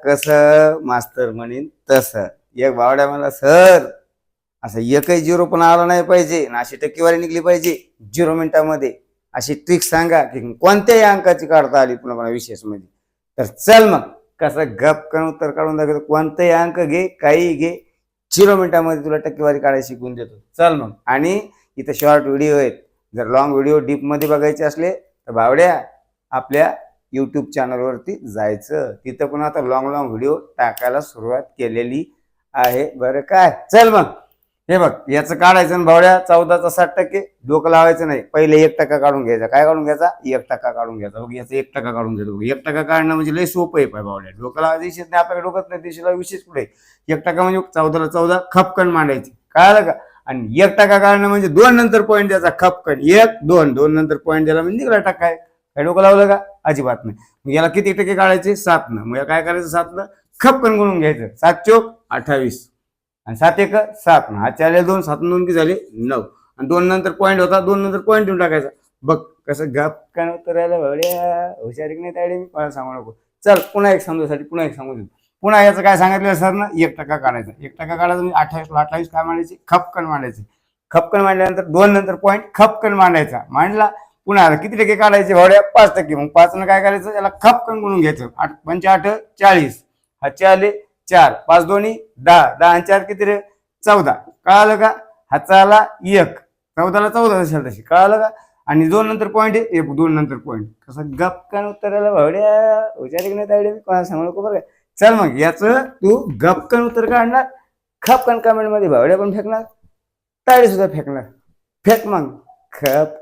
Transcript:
कसं मास्तर म्हणेन तसं. एक भावड्या मला सर असं एकही झिरो पण आला नाही पाहिजे ना, अशी टक्केवारी निघली पाहिजे 0 मिनिटामध्ये. अशी ट्रिक सांगा की कोणत्याही अंकाची काढता आली पुन्हा विशेष मध्ये. तर चल मग कसं गपकन उत्तर काढून दाखवतो. कोणताही अंक घे, काही घे, 0 मिनिटामध्ये तुला टक्केवारी काढायला शिकवून देतो. चल मग. आणि इथं शॉर्ट व्हिडिओ आहेत. जर लॉंग व्हिडिओ डीप मध्ये बघायचे असले तर भावड्या आपल्या यूट्यूब चॅनलवरती जायचं. तिथं पण आता लॉंग व्हिडिओ टाकायला सुरुवात केलेली आहे बरं काय. चल मग हे बघ, याचं काढायचं भावड्या 14चा 60%. डोकं लावायचं नाही. पहिले 1% काढून घ्यायचा. काय काढून घ्यायचा? 1% काढून घ्यायचा. बघ याचा 1% काढून घेतो. 1% काढणं म्हणजे लय सोपं आहे भावड्या. डोकं लावायचं विषय नाही आपल्याकडे. डोकत नाही दिशेला विशेष पुढे. 1% म्हणजे 14ला 14 खपकन मांडायची. कळालं का? आणि 1% काढणं म्हणजे 2 नंतर पॉईंट द्यायचा. खपकन 1 2 2 नंतर पॉईंट द्यायला म्हणजे निघाला टक्का आहे. काय डोकं लावलं का? अजिबात नाही. मग याला किती टक्के काढायचे? 7 न. मग काय करायचं? 7 न खपकन गुणून घ्यायचं. 7 चोक 28 आणि 7 एक 7 ना. 2 7 2 किती झाले? 9. आणि 2 नंतर पॉईंट होता. 2 नंतर पॉईंट देऊन टाकायचा. बघ कसं गपकन उतरायला भावड्या. हुशारी नाही तायडे मी मला सांगू नको. चल पुन्हा एक समजूसाठी पुन्हा एक सांगू देतो. पुन्हा याचं काय सांगितलं सर ना? 1% काढायचा. 1% काढायचा म्हणजे 28 काय मांडायचे? खपकन मांडायचे. खपकन मांडल्यानंतर 2 नंतर पॉईंट खपकन मांडायचा. मांडला. पुन्हा किती टक्के काढायचे भावड्या? 5%. मग 5 न काय करायचं? याला खपकन गुणून घ्यायचं. 8 5 8 40. हातचे आले 4 5 2 10 10 आणि 4 किती रे? 14. कळालं का? हातचा आला 1. 14ला 14 असेल तशी. कळालं का? आणि 2 नंतर पॉईंट आहे. 2 नंतर पॉईंट. कसं गपकन उत्तराला भावड्या. हुशारी नाही तायडे मी कोणाला सांगू नको बरं. चल मग याचं तू गपकन उत्तर काढणार. खपकन कमेंट मध्ये भावड्या पण फेकणार. तायडे सुद्धा फेकणार. फेक मग. खप